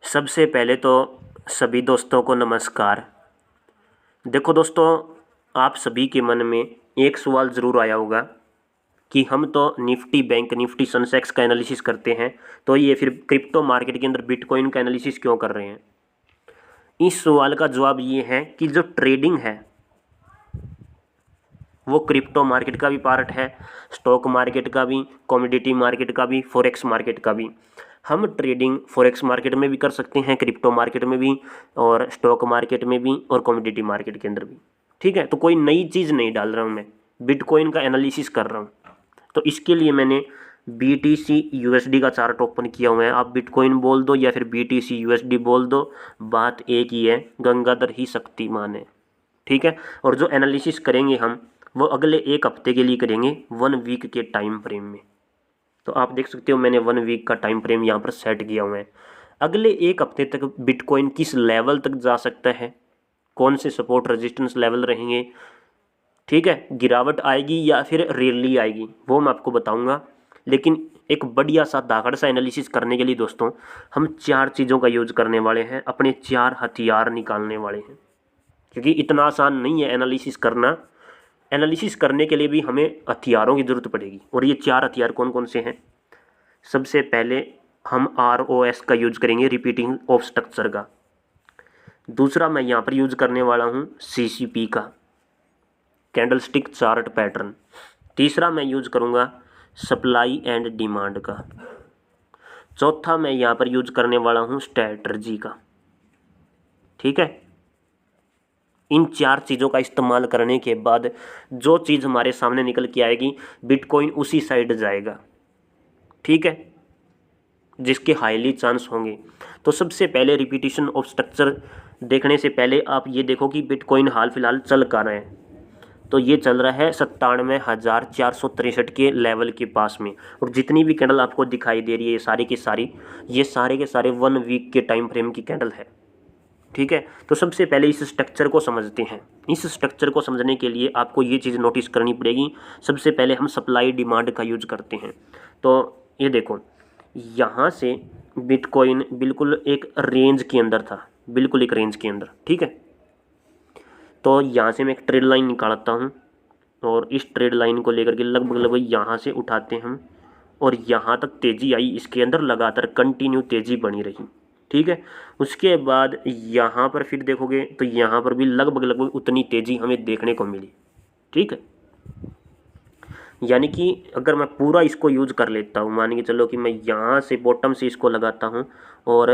सबसे पहले तो सभी दोस्तों को नमस्कार। देखो दोस्तों, आप सभी के मन में एक सवाल ज़रूर आया होगा कि हम तो निफ्टी बैंक निफ्टी सेंसेक्स का एनालिसिस करते हैं, तो ये फिर क्रिप्टो मार्केट के अंदर बिटकॉइन का एनालिसिस क्यों कर रहे हैं। इस सवाल का जवाब ये है कि जो ट्रेडिंग है वो क्रिप्टो मार्केट का भी पार्ट है, स्टॉक मार्केट का भी, कमोडिटी मार्केट का भी, फॉरेक्स मार्केट का भी। हम ट्रेडिंग फॉरेक्स मार्केट में भी कर सकते हैं, क्रिप्टो मार्केट में भी, और स्टॉक मार्केट में भी, और कमोडिटी मार्केट के अंदर भी। ठीक है, तो कोई नई चीज़ नहीं डाल रहा हूँ, मैं बिटकॉइन का एनालिसिस कर रहा हूँ। तो इसके लिए मैंने BTC USD का चार्ट ओपन किया हुआ है। आप बिटकॉइन बोल दो या फिर BTC USD बोल दो, बात एक ही है, गंगाधर ही शक्तिमान है। ठीक है, और जो एनालिसिस करेंगे हम वो अगले एक हफ्ते के लिए करेंगे, 1 वीक के टाइम फ्रेम में। तो आप देख सकते हो मैंने 1 वीक का टाइम फ्रेम यहाँ पर सेट किया हुआ है। अगले एक हफ्ते तक बिटकॉइन किस लेवल तक जा सकता है, कौन से सपोर्ट रेजिस्टेंस लेवल रहेंगे, ठीक है, गिरावट आएगी या फिर रैली आएगी, वो मैं आपको बताऊंगा। लेकिन एक बढ़िया सा दागड़ सा एनालिसिस करने के लिए दोस्तों हम 4 चीज़ों का यूज करने वाले हैं, अपने 4 हथियार निकालने वाले हैं, क्योंकि इतना आसान नहीं है एनालिसिस करना। एनालिसिस करने के लिए भी हमें हथियारों की ज़रूरत पड़ेगी, और ये 4 हथियार कौन कौन से हैं। सबसे पहले हम ROS का यूज करेंगे, रिपीटिंग ऑफ स्ट्रक्चर का। दूसरा मैं यहाँ पर यूज करने वाला हूँ CCP का, कैंडलस्टिक चार्ट पैटर्न। तीसरा मैं यूज करूँगा सप्लाई एंड डिमांड का। चौथा मैं यहाँ पर यूज करने वाला हूँ स्ट्रैटर्जी का। ठीक है, इन 4 चीज़ों का इस्तेमाल करने के बाद जो चीज़ हमारे सामने निकल के आएगी, बिटकॉइन उसी साइड जाएगा। ठीक है, जिसके हाईली चांस होंगे। तो सबसे पहले रिपीटिशन ऑफ स्ट्रक्चर देखने से पहले आप ये देखो कि बिटकॉइन हाल फिलहाल चल कहाँ रहा है। तो ये चल रहा है 97,463 के लेवल के पास में, और जितनी भी कैंडल आपको दिखाई दे रही है ये सारी की सारी, ये सारे के सारे 1 वीक के टाइम फ्रेम की कैंडल है। ठीक है, तो सबसे पहले इस स्ट्रक्चर को समझते हैं। इस स्ट्रक्चर को समझने के लिए आपको ये चीज़ नोटिस करनी पड़ेगी। सबसे पहले हम सप्लाई डिमांड का यूज करते हैं। तो ये देखो, यहाँ से बिटकॉइन बिल्कुल एक रेंज के अंदर था, बिल्कुल एक रेंज के अंदर। ठीक है, तो यहाँ से मैं एक ट्रेड लाइन निकालता हूँ, और इस ट्रेड लाइन को लेकर के लगभग यहाँ से उठाते हैं हम, और यहाँ तक तेज़ी आई, इसके अंदर लगातार कंटिन्यू तेज़ी बनी रही। ठीक है, उसके बाद यहाँ पर फिर देखोगे तो यहाँ पर भी लगभग उतनी तेज़ी हमें देखने को मिली। ठीक है, यानी कि अगर मैं पूरा इसको यूज कर लेता हूँ, मान के चलो कि मैं यहाँ से बॉटम से इसको लगाता हूँ और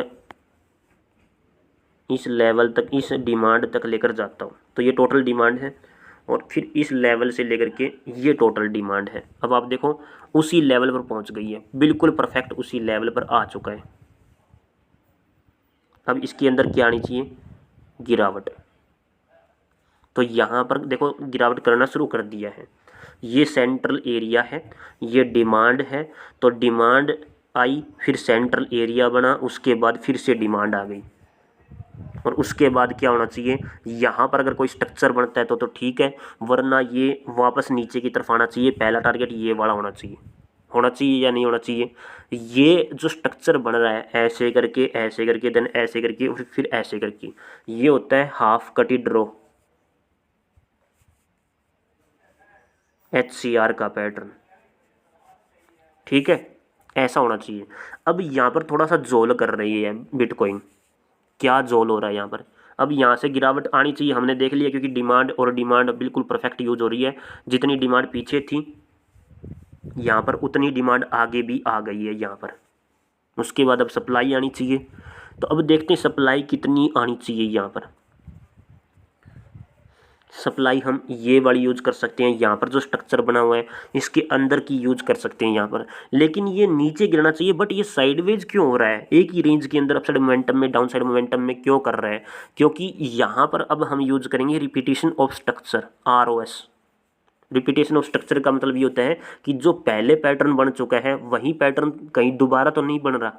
इस लेवल तक, इस डिमांड तक लेकर जाता हूँ, तो ये टोटल डिमांड है, और फिर इस लेवल से लेकर के ये टोटल डिमांड है। अब आप देखो उसी लेवल पर पहुँच गई है, बिल्कुल परफेक्ट उसी लेवल पर आ चुका है। अब इसके अंदर क्या आनी चाहिए, गिरावट। तो यहाँ पर देखो गिरावट करना शुरू कर दिया है। ये सेंट्रल एरिया है, ये डिमांड है, तो डिमांड आई, फिर सेंट्रल एरिया बना, उसके बाद फिर से डिमांड आ गई, और उसके बाद क्या होना चाहिए, यहाँ पर अगर कोई स्ट्रक्चर बनता है तो ठीक है, वरना ये वापस नीचे की तरफ आना चाहिए। पहला टारगेट ये वाला होना चाहिए या नहीं होना चाहिए। ये जो स्ट्रक्चर बन रहा है ऐसे करके देन ऐसे करके और फिर ऐसे करके, ये होता है हाफ कटी ड्रॉ, HCR का पैटर्न। ठीक है, ऐसा होना चाहिए। अब यहाँ पर थोड़ा सा जोल कर रही है बिटकॉइन, क्या जोल हो रहा है यहाँ पर। अब यहाँ से गिरावट आनी चाहिए, हमने देख लिया, क्योंकि डिमांड बिल्कुल परफेक्ट यूज हो रही है। जितनी डिमांड पीछे थी यहाँ पर उतनी डिमांड आगे भी आ गई है यहाँ पर। उसके बाद अब सप्लाई आनी चाहिए, तो अब देखते हैं सप्लाई कितनी आनी चाहिए। यहाँ पर सप्लाई हम ये वाली यूज कर सकते हैं, यहाँ पर जो स्ट्रक्चर बना हुआ है इसके अंदर की यूज कर सकते हैं यहाँ पर, लेकिन ये नीचे गिरना चाहिए। बट ये साइडवेज क्यों हो रहा है, एक ही रेंज के अंदर अपसाइड मोमेंटम में, डाउन साइड मोमेंटम में क्यों कर रहा है, क्योंकि यहाँ पर अब हम यूज करेंगे repetition of structure, ROS। Repetition of structure का मतलब ये होता है कि जो पहले पैटर्न बन चुका है वही पैटर्न कहीं दोबारा तो नहीं बन रहा।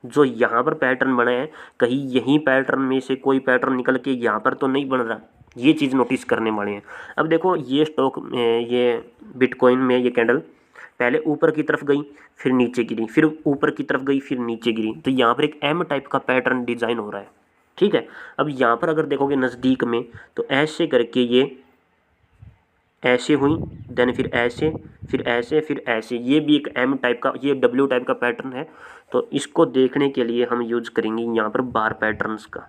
जो यहाँ पर पैटर्न बना है कहीं यही पैटर्न में से कोई पैटर्न निकल के यहाँ पर तो नहीं बन रहा। ये चीज़ नोटिस करने वाले हैं। अब देखो ये स्टॉक, ये बिटकॉइन में ये कैंडल पहले ऊपर की तरफ गई, फिर नीचे गिरी, फिर ऊपर की तरफ गई, फिर नीचे गिरी। तो यहाँ पर एक एम टाइप का पैटर्न डिजाइन हो रहा है। ठीक है, अब यहाँ पर अगर देखोगे नज़दीक में तो ऐसे करके ये ऐसे हुई, देन फिर ऐसे, फिर ऐसे, फिर ऐसे। ये भी एक एम टाइप का, ये डब्ल्यू टाइप का पैटर्न है। तो इसको देखने के लिए हम यूज करेंगे यहाँ पर बार पैटर्न्स का।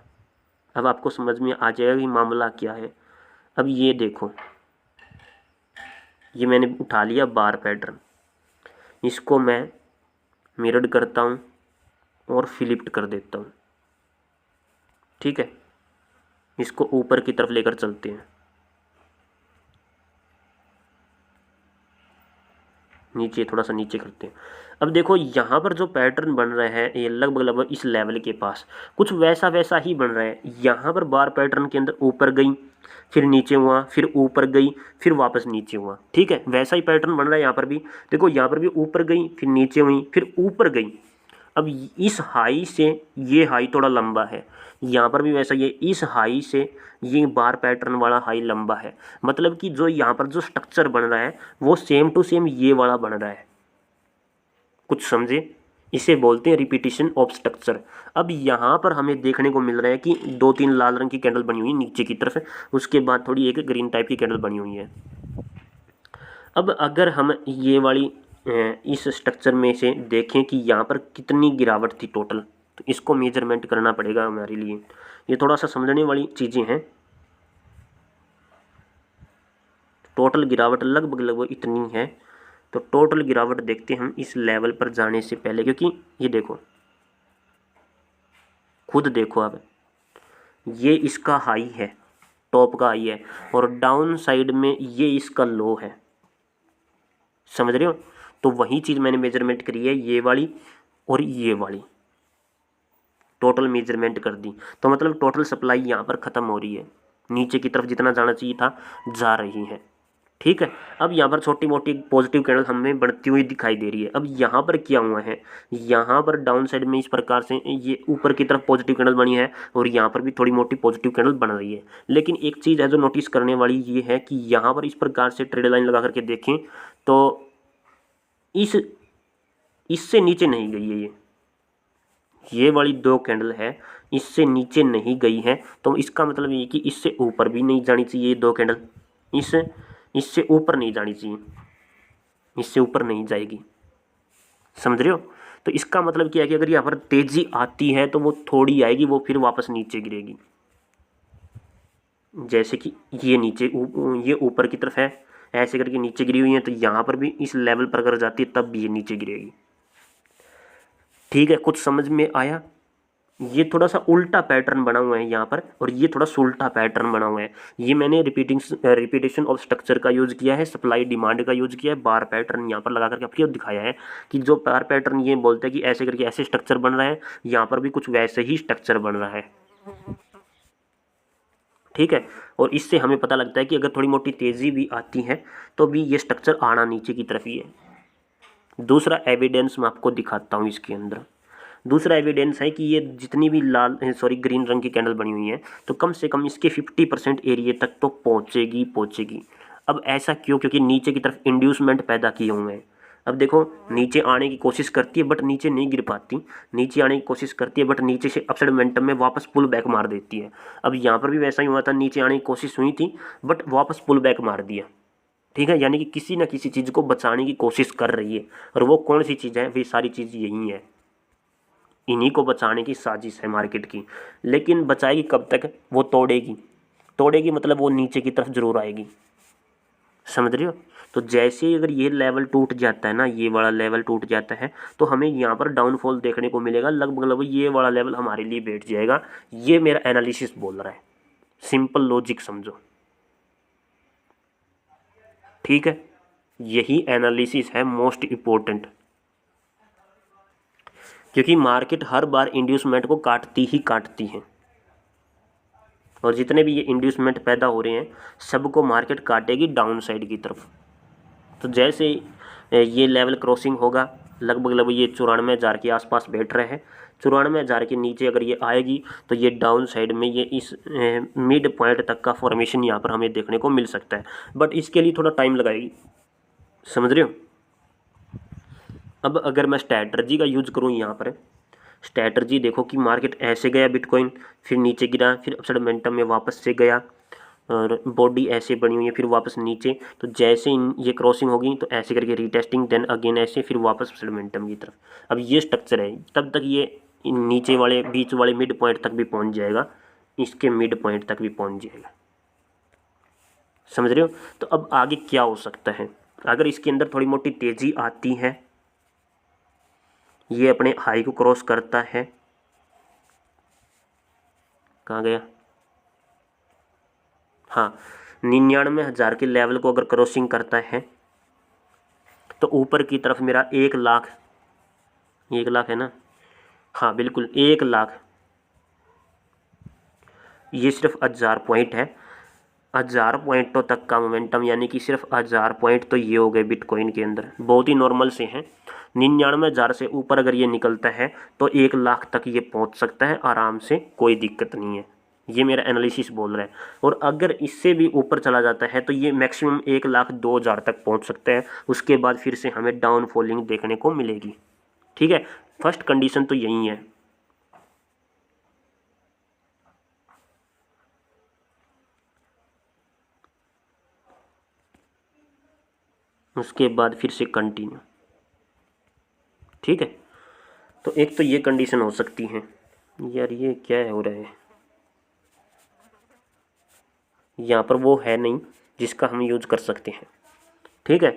अब आपको समझ में आ जाएगा कि मामला क्या है। अब ये देखो, ये मैंने उठा लिया बार पैटर्न, इसको मैं मिरर्ड करता हूँ और फ्लिप्ड कर देता हूँ। ठीक है, इसको ऊपर की तरफ लेकर चलते हैं, नीचे थोड़ा सा नीचे करते हैं। अब देखो यहाँ पर जो पैटर्न बन रहा है ये लगभग लगभग इस लेवल के पास कुछ वैसा वैसा ही बन रहा है। यहाँ पर बार पैटर्न के अंदर ऊपर गई, फिर नीचे हुआ, फिर ऊपर गई, फिर वापस नीचे हुआ। ठीक है, वैसा ही पैटर्न बन रहा है यहाँ पर भी। देखो यहाँ पर भी ऊपर गई, फिर नीचे हुई, फिर ऊपर गई। अब इस हाई से ये हाई थोड़ा लंबा है, यहाँ पर भी वैसा, ये इस हाई से ये बार पैटर्न वाला हाई लंबा है। मतलब कि जो यहाँ पर जो स्ट्रक्चर बन रहा है वो सेम टू सेम ये वाला बन रहा है। कुछ समझे? इसे बोलते हैं रिपीटिशन ऑफ स्ट्रक्चर। अब यहाँ पर हमें देखने को मिल रहा है कि 2-3 लाल रंग की कैंडल बनी हुई है नीचे की तरफ, उसके बाद थोड़ी एक ग्रीन टाइप की कैंडल बनी हुई है। अब अगर हम ये वाली इस स्ट्रक्चर में से देखें कि यहाँ पर कितनी गिरावट थी टोटल, तो इसको मेजरमेंट करना पड़ेगा हमारे लिए। ये थोड़ा सा समझने वाली चीज़ें हैं। टोटल गिरावट लगभग लगभग इतनी है। तो टोटल गिरावट देखते हैं हम इस लेवल पर जाने से पहले, क्योंकि ये देखो, खुद देखो अब, ये इसका हाई है, टॉप का हाई है, और डाउन साइड में ये इसका लो है। समझ रहे हो? तो वही चीज़ मैंने मेजरमेंट करी है, ये वाली और ये वाली टोटल मेजरमेंट कर दी। तो मतलब टोटल सप्लाई यहाँ पर ख़त्म हो रही है, नीचे की तरफ जितना जाना चाहिए था जा रही है। ठीक है, अब यहाँ पर छोटी मोटी पॉजिटिव कैंडल हमें बढ़ती हुई दिखाई दे रही है। अब यहाँ पर क्या हुआ है, यहाँ पर डाउन साइड में इस प्रकार से ये ऊपर की तरफ पॉजिटिव कैंडल बनी है और यहाँ पर भी थोड़ी मोटी पॉजिटिव कैंडल बन रही है। लेकिन एक चीज़ है जो नोटिस करने वाली ये है कि यहाँ पर इस प्रकार से ट्रेड लाइन लगा करके देखें तो इससे नीचे नहीं गई है। ये वाली 2 कैंडल है, इससे नीचे नहीं गई है। तो इसका मतलब ये कि इससे ऊपर भी नहीं जानी चाहिए ये 2 कैंडल, इससे ऊपर नहीं जानी चाहिए, इससे ऊपर नहीं जाएगी। समझ रहे हो? तो इसका मतलब क्या है कि अगर यहाँ पर तेजी आती है तो वो थोड़ी आएगी, वो फिर वापस नीचे गिरेगी। जैसे कि ये नीचे ये ऊपर की तरफ है, ऐसे करके नीचे गिरी हुई है, तो यहाँ पर भी इस लेवल पर अगर जाती है तब भी ये नीचे गिरेगी। ठीक है, कुछ समझ में आया? ये थोड़ा सा उल्टा पैटर्न बना हुआ है यहाँ पर, और ये थोड़ा सुलटा पैटर्न बना हुआ है। ये मैंने रिपीटेशन ऑफ स्ट्रक्चर का यूज़ किया है, सप्लाई डिमांड का यूज़ किया है, बार पैटर्न यहाँ पर लगा करके आपको दिखाया है कि जो बार पैटर्न ये बोलते हैं कि ऐसे करके ऐसे स्ट्रक्चर बन रहा है, यहाँ पर भी कुछ वैसे ही स्ट्रक्चर बन रहा है। ठीक है, और इससे हमें पता लगता है कि अगर थोड़ी मोटी तेज़ी भी आती है तो भी ये स्ट्रक्चर आना नीचे की तरफ ही है। दूसरा एविडेंस मैं आपको दिखाता हूँ इसके अंदर। दूसरा एविडेंस है कि ये जितनी भी ग्रीन रंग की कैंडल बनी हुई है तो कम से कम इसके 50% एरिया तक तो पहुँचेगी। अब ऐसा क्यों? क्योंकि नीचे की तरफ इंड्यूसमेंट पैदा किए हुए हैं। अब देखो, नीचे आने की कोशिश करती है बट नीचे नहीं गिर पाती, नीचे आने की कोशिश करती है बट नीचे से अपसाइड मोमेंटम में वापस पुल बैक मार देती है। अब यहाँ पर भी वैसा ही हुआ था, नीचे आने की कोशिश हुई थी बट वापस पुल बैक मार दिया। ठीक है, यानी कि किसी न किसी चीज़ को बचाने की कोशिश कर रही है, और वो कौन सी चीज़ है? वे सारी चीज़ यही है, इन्हीं को बचाने की साजिश है मार्केट की। लेकिन बचाएगी कब तक? वो तोड़ेगी मतलब वो नीचे की तरफ जरूर आएगी। समझ रहे हो? तो जैसे ही अगर ये लेवल टूट जाता है ना, ये वाला लेवल टूट जाता है, तो हमें यहाँ पर डाउनफॉल देखने को मिलेगा। लगभग ये वाला लेवल हमारे लिए बैठ जाएगा। ये मेरा एनालिसिस बोल रहा है, सिंपल लॉजिक समझो। ठीक है, यही एनालिसिस है मोस्ट इम्पोर्टेंट, क्योंकि मार्केट हर बार इंड्यूसमेंट को काटती है, और जितने भी ये इंड्यूसमेंट पैदा हो रहे हैं सबको मार्केट काटेगी डाउन साइड की तरफ। तो जैसे ये लेवल क्रॉसिंग होगा, लगभग ये 94,000 के आसपास बैठ रहे हैं। 94,000 के नीचे अगर ये आएगी तो ये डाउन साइड में ये इस मिड पॉइंट तक का फॉर्मेशन यहाँ पर हमें देखने को मिल सकता है, बट इसके लिए थोड़ा टाइम लगाएगी। समझ रहे हो? अब अगर मैं स्ट्रैटर्जी का यूज़ करूँ यहाँ पर, स्ट्रैटर्जी देखो कि मार्केट ऐसे गया बिटकॉइन, फिर नीचे गिरा, फिर अपसाइड मोमेंटम में वापस से गया और बॉडी ऐसे बनी हुई है, फिर वापस नीचे। तो जैसे ये क्रॉसिंग होगी तो ऐसे करके रीटेस्टिंग, देन अगेन ऐसे, फिर वापस अपसाइड मोमेंटम की तरफ। अब ये स्ट्रक्चर है, तब तक ये नीचे वाले बीच वाले मिड पॉइंट तक भी पहुँच जाएगा, इसके मिड पॉइंट तक भी पहुँच जाएगा। समझ रहे हो? तो अब आगे क्या हो सकता है, अगर इसके अंदर थोड़ी मोटी तेज़ी आती है, ये अपने हाई को क्रॉस करता है, कहाँ गया, हाँ 99,000 के लेवल को अगर क्रॉसिंग करता है तो ऊपर की तरफ मेरा 1,00,000, 1,00,000 है ना, हाँ बिल्कुल 1,00,000, ये सिर्फ 1,000 पॉइंट है, 1,000 पॉइंटों तक का मोमेंटम, यानी कि सिर्फ 1,000 पॉइंट तो ये हो गए बिटकॉइन के अंदर, बहुत ही नॉर्मल से हैं। 99,000 से ऊपर अगर ये निकलता है तो 1,00,000 तक ये पहुंच सकता है आराम से, कोई दिक्कत नहीं है, ये मेरा एनालिसिस बोल रहा है। और अगर इससे भी ऊपर चला जाता है तो ये मैक्सिमम 1,02,000 तक पहुंच सकता है, उसके बाद फिर से हमें डाउनफॉलिंग देखने को मिलेगी। ठीक है, फर्स्ट कंडीशन तो यही है। उसके बाद फिर से कंटिन्यू। ठीक है, तो एक तो ये कंडीशन हो सकती है। यार ये क्या हो रहा है, यहाँ पर वो है नहीं जिसका हम यूज कर सकते हैं। ठीक है,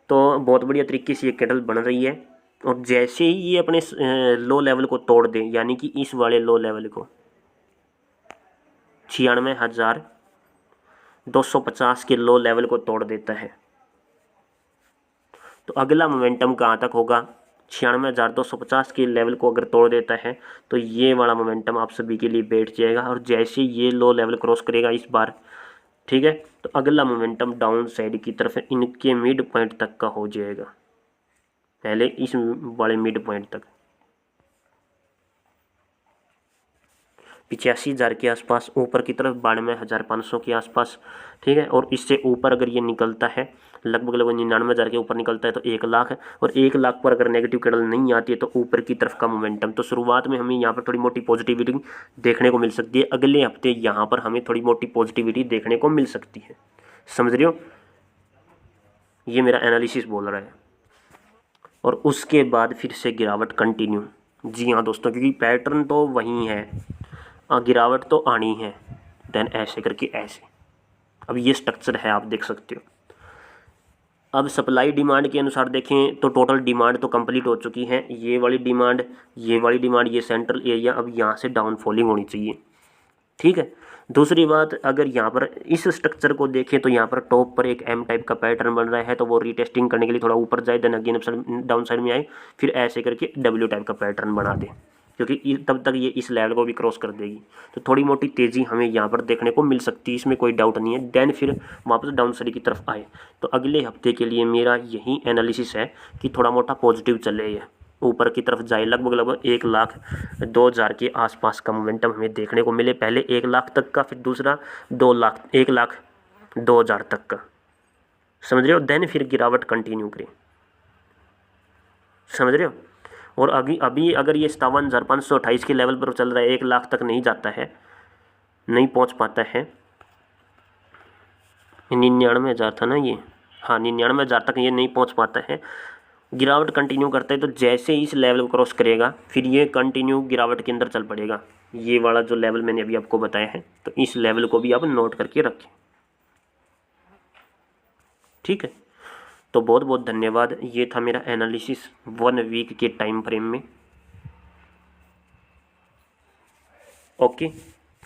तो बहुत बढ़िया तरीके से ये कैंडल बन रही है, और जैसे ही ये अपने लो लेवल को तोड़ दे, यानी कि इस वाले लो लेवल को 96,250 के लो लेवल को तोड़ देता है, तो अगला मोमेंटम कहाँ तक होगा, 96,250 के लेवल को अगर तोड़ देता है तो ये वाला मोमेंटम आप सभी के लिए बैठ जाएगा। और जैसे ये लो लेवल क्रॉस करेगा इस बार, ठीक है, तो अगला मोमेंटम डाउन साइड की तरफ इनके मिड पॉइंट तक का हो जाएगा, पहले इस वाले मिड पॉइंट तक 85,000 के आसपास, ऊपर की तरफ 92,500 के आसपास। ठीक है, और इससे ऊपर अगर ये निकलता है लगभग 99,000 के ऊपर निकलता है तो 1,00,000 है, और 1,00,000 पर अगर नेगेटिव कैंडल नहीं आती है तो ऊपर की तरफ का मोमेंटम। तो शुरुआत में हमें यहाँ पर थोड़ी मोटी पॉजिटिविटी देखने को मिल सकती है, अगले हफ्ते यहाँ पर हमें थोड़ी मोटी पॉजिटिविटी देखने को मिल सकती है। समझ रहे हो, ये मेरा एनालिसिस बोल रहा है। और उसके बाद फिर से गिरावट कंटिन्यू। जी हाँ दोस्तों, क्योंकि पैटर्न तो वही है, गिरावट तो आनी है, देन ऐसे करके ऐसे। अब ये स्ट्रक्चर है, आप देख सकते हो। अब सप्लाई डिमांड के अनुसार देखें तो टोटल डिमांड तो कंप्लीट हो चुकी है, ये वाली डिमांड, ये वाली डिमांड, ये सेंट्रल एरिया, अब यहाँ से डाउनफॉलिंग होनी चाहिए। ठीक है, दूसरी बात, अगर यहाँ पर इस स्ट्रक्चर को देखें तो यहाँ पर टॉप पर एक एम टाइप का पैटर्न बन रहा है, तो वो रीटेस्टिंग करने के लिए थोड़ा ऊपर जाए, देन अगेन डाउन साइड में आए, फिर ऐसे करके डब्ल्यू टाइप का पैटर्न बना दे, क्योंकि तब तक ये इस लेवल को भी क्रॉस कर देगी। तो थोड़ी मोटी तेज़ी हमें यहाँ पर देखने को मिल सकती है, इसमें कोई डाउट नहीं है। देन फिर वापस डाउन साइड की तरफ आए, तो अगले हफ्ते के लिए मेरा यही एनालिसिस है कि थोड़ा मोटा पॉजिटिव चले, ये ऊपर की तरफ जाए, लगभग 1,02,000 के आसपास का मोमेंटम हमें देखने को मिले, पहले 1,00,000 तक का, फिर दूसरा 2,00,000, 1,02,000 तक का। समझ रहे हो, देन फिर गिरावट कंटिन्यू करें। समझ रहे हो, और अभी अगर ये 57,528 के लेवल पर चल रहा है, 1,00,000 तक नहीं जाता है, नहीं पहुंच पाता है, 99,000 था ना ये, हाँ 99,000 तक ये नहीं पहुंच पाता है, गिरावट कंटिन्यू करता है, तो जैसे ही इस लेवल को क्रॉस करेगा फिर ये कंटिन्यू गिरावट के अंदर चल पड़ेगा। ये वाला जो लेवल मैंने अभी आपको बताया है, तो इस लेवल को भी आप नोट करके रखें। ठीक है, तो बहुत बहुत धन्यवाद। ये था मेरा एनालिसिस 1 वीक के टाइम फ्रेम में। ओके,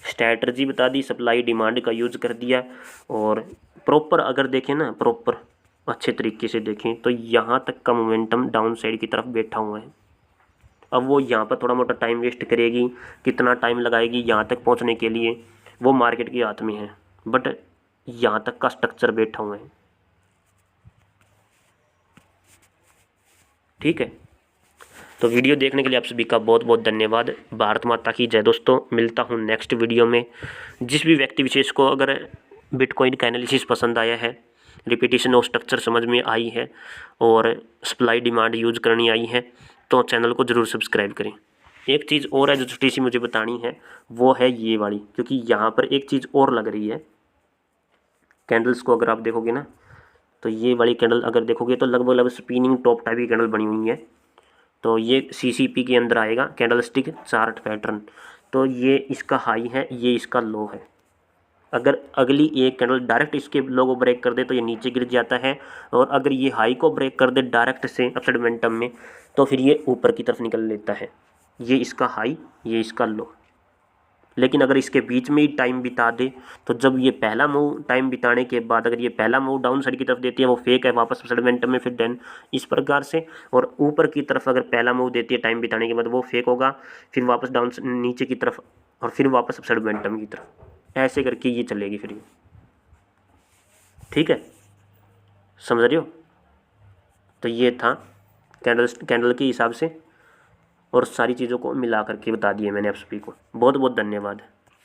स्ट्रैटर्जी बता दी, सप्लाई डिमांड का यूज़ कर दिया, और प्रॉपर अगर देखें ना, प्रॉपर अच्छे तरीके से देखें तो यहाँ तक का मोमेंटम डाउन साइड की तरफ बैठा हुआ है। अब वो यहाँ पर थोड़ा मोटा टाइम वेस्ट करेगी, कितना टाइम लगाएगी यहाँ तक पहुँचने के लिए, वो मार्केट के हाथ में है, बट यहाँ तक का स्ट्रक्चर बैठा हुआ है। ठीक है, तो वीडियो देखने के लिए आप सभी का बहुत बहुत धन्यवाद। भारत माता की जय दोस्तों, मिलता हूँ नेक्स्ट वीडियो में। जिस भी व्यक्ति विशेष को अगर बिटकॉइन का एनालिसिस पसंद आया है रिपीटेशन ऑफ स्ट्रक्चर समझ में आई है और सप्लाई डिमांड यूज करनी आई है तो चैनल को ज़रूर सब्सक्राइब करें। एक चीज़ और है जो छोटी सी मुझे बतानी है, वो है ये वाली, क्योंकि यहाँ पर एक चीज़ और लग रही है। कैंडल्स को अगर आप देखोगे ना, तो ये वाली कैंडल अगर देखोगे तो लगभग स्पिनिंग टॉप टाइप की कैंडल बनी हुई है। तो ये CCP के अंदर आएगा, कैंडल स्टिक चार्ट पैटर्न। तो ये इसका हाई है, ये इसका लो है। अगर अगली एक कैंडल डायरेक्ट इसके लो को ब्रेक कर दे तो ये नीचे गिर जाता है, और अगर ये हाई को ब्रेक कर दे डायरेक्ट से अपसाइड मोमेंटम में, तो फिर ये ऊपर की तरफ निकल लेता है। ये इसका हाई, ये इसका लो। लेकिन अगर इसके बीच में ही टाइम बिता दे, तो जब ये पहला मूव टाइम बिताने के बाद अगर ये पहला मूव डाउन साइड की तरफ देती है, वो फेक है, वापस अपसाइड मोमेंटम में फिर डन इस प्रकार से। और ऊपर की तरफ अगर पहला मूव देती है टाइम बिताने के बाद, वो फेक होगा, फिर वापस डाउन नीचे की तरफ और फिर वापस अपसाइड मोमेंटम की तरफ, ऐसे करके ये चलेगी फिर ये। ठीक है, समझ रहे हो? तो ये था कैंडल के हिसाब से, और सारी चीज़ों को मिला करके बता दिए मैंने आप सभी को। बहुत बहुत धन्यवाद।